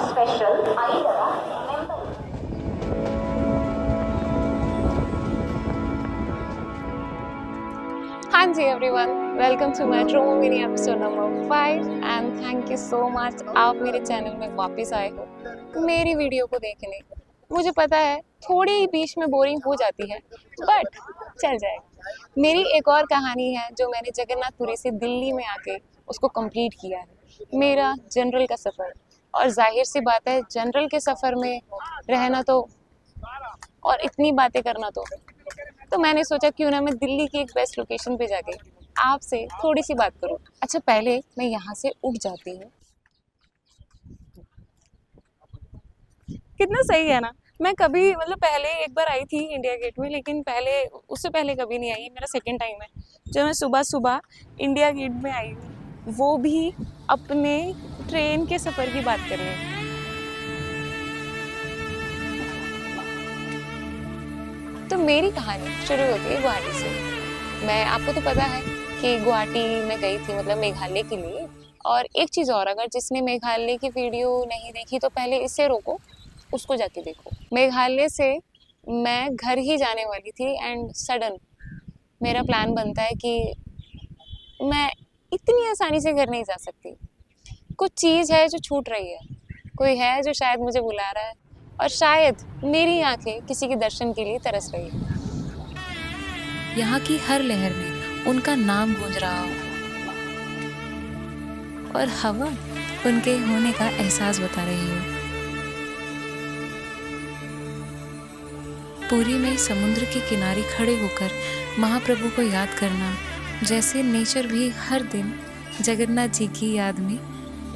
Special आईडरा member. हाँ जी everyone, welcome to my true mini episode number 5 and thank you so much आप मेरे चैनल में वापस आए हो मेरी वीडियो को देखने। मुझे पता है थोड़ी ही बीच में बोरिंग हो जाती है बट चल जाएगा। मेरी एक और कहानी है जो मैंने जगन्नाथपुरी से दिल्ली में आके उसको कंप्लीट किया है, मेरा जनरल का सफ़र। और जाहिर सी बात है जनरल के सफ़र में रहना तो और इतनी बातें करना तो मैंने सोचा क्यों ना मैं दिल्ली की एक बेस्ट लोकेशन पे जाके आपसे थोड़ी सी बात करूं। अच्छा पहले मैं यहाँ से उठ जाती हूँ। कितना सही है ना। मैं कभी मतलब पहले एक बार आई थी इंडिया गेट में, लेकिन पहले उससे पहले कभी नहीं आई। मेरा सेकंड टाइम है जो मैं सुबह सुबह इंडिया गेट में आई हूँ, वो भी अपने ट्रेन के सफ़र की बात कर रही हूँ। तो मेरी कहानी शुरू होती है गुवाहाटी से। मैं आपको तो पता है कि गुवाहाटी में गई थी मतलब मेघालय के लिए। और एक चीज़ और, अगर जिसने मेघालय की वीडियो नहीं देखी तो पहले इससे रोको, उसको जाके देखो। मेघालय से मैं घर ही जाने वाली थी एंड सडन मेरा प्लान बनता है कि मैं इतनी आसानी से घर नहीं जा सकती। कुछ चीज़ है जो छूट रही है, कोई है जो शायद मुझे बुला रहा है और शायद मेरी आंखें किसी के दर्शन के लिए तरस रही है। यहाँ की हर लहर में उनका नाम गूंज रहा हो और हवा उनके होने का एहसास बता रही हो। पुरी में समुद्र के किनारे खड़े होकर महाप्रभु को याद करना, जैसे नेचर भी हर दिन जगन्नाथ जी की याद में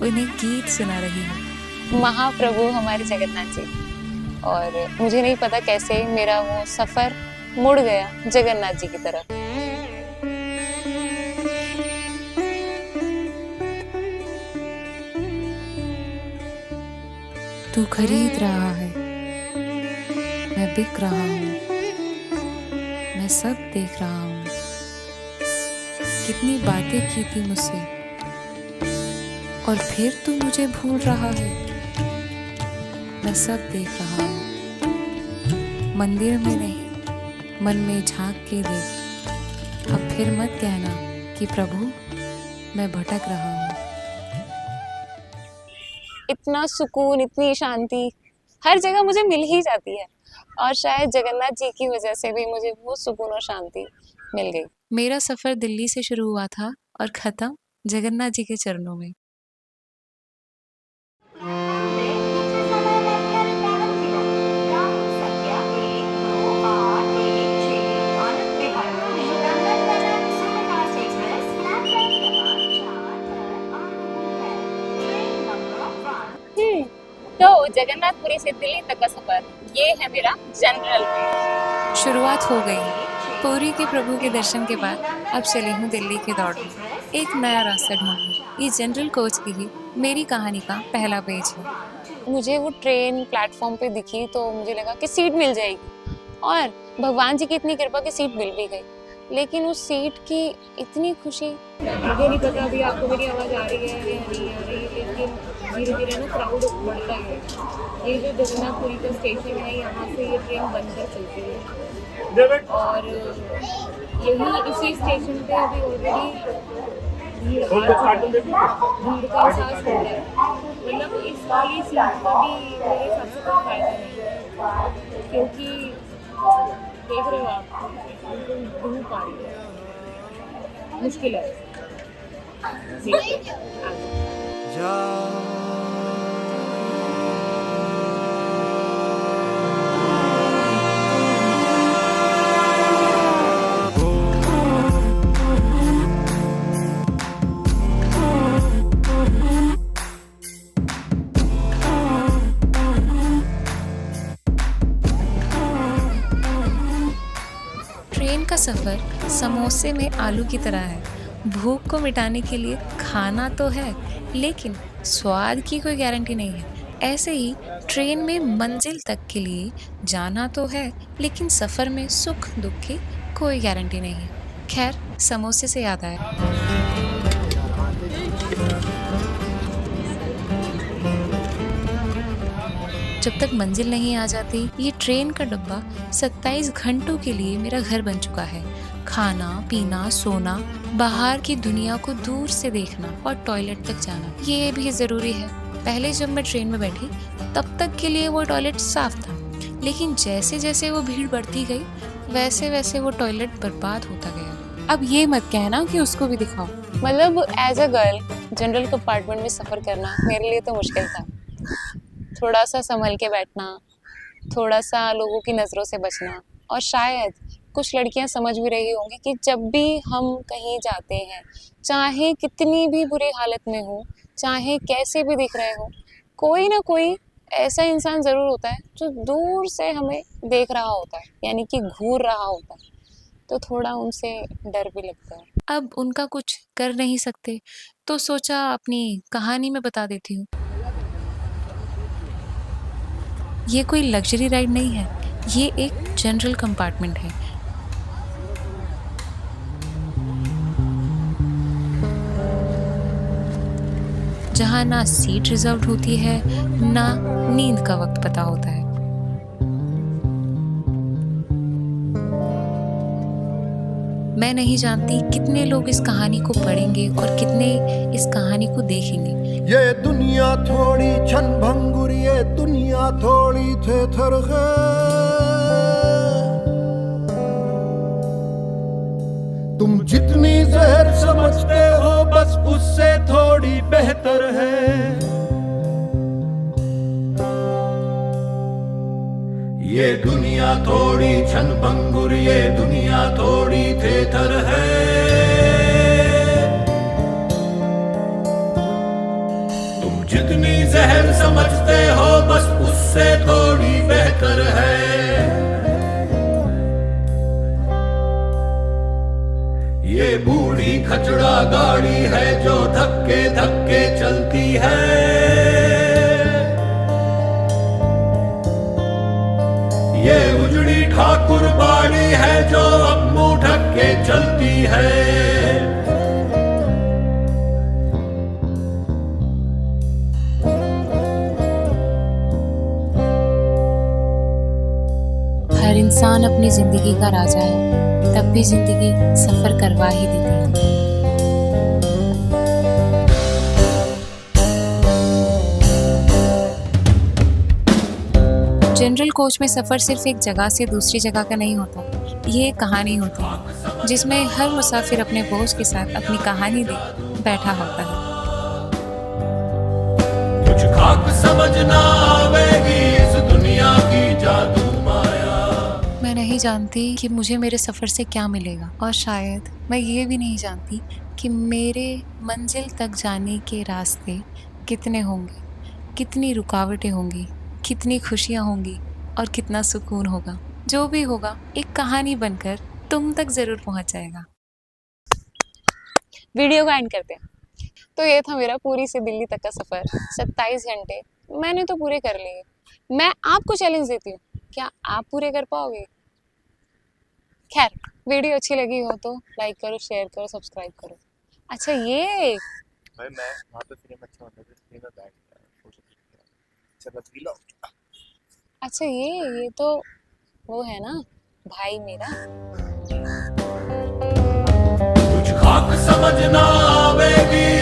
उन्हें गीत सुना रही हो। महाप्रभु हमारे जगन्नाथ जी। और मुझे नहीं पता कैसे मेरा वो सफ़र मुड़ गया जगन्नाथ जी की तरफ। तू खरीद रहा है, मैं बिक रहा हूँ, मैं सब देख रहा हूँ। कितनी बातें की थी मुझसे और फिर तू मुझे भूल रहा है, मैं सब देख रहा हूँ। मंदिर में नहीं, मन में झांक के देख। अब फिर मत कहना कि प्रभु मैं भटक रहा हूँ। इतना सुकून, इतनी शांति हर जगह मुझे मिल ही जाती है और शायद जगन्नाथ जी की वजह से भी मुझे वो सुकून और शांति मिल गई। मेरा सफ़र दिल्ली से शुरू हुआ था और ख़त्म जगन्नाथ जी के चरणों में। तो जगन्नाथपुरी से दिल्ली तक का सफर ये है मेरा जनरल में। शुरुआत हो गई। पुरी के प्रभु के दर्शन के बाद अब चली हूँ दिल्ली के दौड़ में, एक नया रास्ता ढूंढने। ये जनरल कोच की ही मेरी कहानी का पहला पेज है। मुझे वो ट्रेन प्लेटफॉर्म पे दिखी तो मुझे लगा कि सीट मिल जाएगी और भगवान जी की इतनी कृपा की सीट मिल भी गई। लेकिन उस सीट की इतनी खुशी, मुझे नहीं पता अभी आपको मेरी आवाज़ आ रही है या नहीं आ रही, लेकिन धीरे धीरे ना क्राउड बढ़ता ही है। ये जो जगन्नाथपुरी का स्टेशन है, यहाँ से ये ट्रेन बनकर चलती है और यही इसी स्टेशन पे अभी ऑलरेडी भीड़ का एहसास हो रहा है। मतलब इस वाली सीट का भी मेरे हिसाब से कोई फायदा नहीं है, क्योंकि देख रहे हो आप धूप आ रही है, मुश्किल है। ट्रेन का सफ़र समोसे में आलू की तरह है। भूख को मिटाने के लिए खाना तो है, लेकिन स्वाद की कोई गारंटी नहीं है। ऐसे ही ट्रेन में मंजिल तक के लिए जाना तो है, लेकिन सफ़र में सुख दुख की कोई गारंटी नहीं है। खैर, समोसे से याद आया, जब तक मंजिल नहीं आ जाती, ये ट्रेन का डब्बा 27 घंटों के लिए मेरा घर बन चुका है। खाना, पीना, सोना, बाहर की दुनिया को दूर से देखना और टॉयलेट तक जाना, ये भी ज़रूरी है। पहले जब मैं ट्रेन में बैठी, तब तक के लिए वो टॉयलेट साफ था, लेकिन जैसे जैसे वो भीड़ बढ़ती गई, वैसे वैसे वो टॉयलेट बर्बाद होता गया। अब ये मत कहना कि उसको भी दिखाओ। मतलब as a girl general compartment में सफ़र करना मेरे लिए तो मुश्किल था। थोड़ा सा संभल के बैठना, थोड़ा सा लोगों की नज़रों से बचना, और शायद कुछ लड़कियां समझ भी रही होंगी कि जब भी हम कहीं जाते हैं, चाहे कितनी भी बुरी हालत में हो, चाहे कैसे भी दिख रहे हो, कोई ना कोई ऐसा इंसान ज़रूर होता है जो दूर से हमें देख रहा होता है, यानी कि घूर रहा होता है, तो थोड़ा उनसे डर भी लगता है। अब उनका कुछ कर नहीं सकते, तो सोचा अपनी कहानी में बता देती हूँ। ये कोई लग्जरी राइड नहीं है, ये एक जनरल कंपार्टमेंट है। जहाँ ना सीट रिजर्व होती है, ना नींद का वक्त पता होता है। मैं नहीं जानती कितने लोग इस कहानी को पढ़ेंगे और कितने इस कहानी को देखेंगे। ये दुनिया थोड़ी छन भंगुर, ये दुनिया थोड़ी थेथर है। तुम जितनी जहर समझते हो बस उससे थोड़ी बेहतर है। ये दुनिया थोड़ी छन भंगुर, ये दुनिया थोड़ी थेथर है। तुम जितनी जहर समझते हो बस उससे थोड़ी बेहतर है। ये बूढ़ी खचड़ा गाड़ी है जो धक्के धक्के चलती है। ये उजड़ी ठाकुर बाड़ी है जो अब मुंह ढक के चलती है। हर इंसान अपनी जिंदगी का राजा है, तब भी जिंदगी सफर करवा ही देती है। जनरल कोच में सफर सिर्फ एक जगह से दूसरी जगह का नहीं होता, ये एक कहानी होती है जिसमें हर मुसाफिर अपने बोझ के साथ अपनी कहानी दे बैठा होता है। कुछ खाक समझना आवेगी इस दुनिया की जादू माया। मैं नहीं जानती कि मुझे मेरे सफ़र से क्या मिलेगा, और शायद मैं ये भी नहीं जानती कि मेरे मंजिल तक जाने के रास्ते कितने होंगे, कितनी रुकावटें होंगी, कितनी खुशियाँ होंगी और कितना सुकून होगा। जो भी होगा एक कहानी बनकर तुम तक ज़रूर पहुँच जाएगा। वीडियो का एंड करते हैं। तो ये था मेरा पुरी से दिल्ली तक का सफ़र। 27 घंटे मैंने तो पूरे कर लिए। मैं आपको चैलेंज देती हूँ, क्या आप पूरे कर पाओगे? खैर, वीडियो अच्छी लगी हो तो लाइक करो, शेयर करो, सब्सक्राइब करो। अच्छा ये भाई मैं वहाँ पे फ्री में अच्छा होता है, फ्री में बैठ गया फोटो क्लिक किया, चलो पी लो। अच्छा ये तो वो है ना भाई मेरा। कुछ खाक समझना आवेगी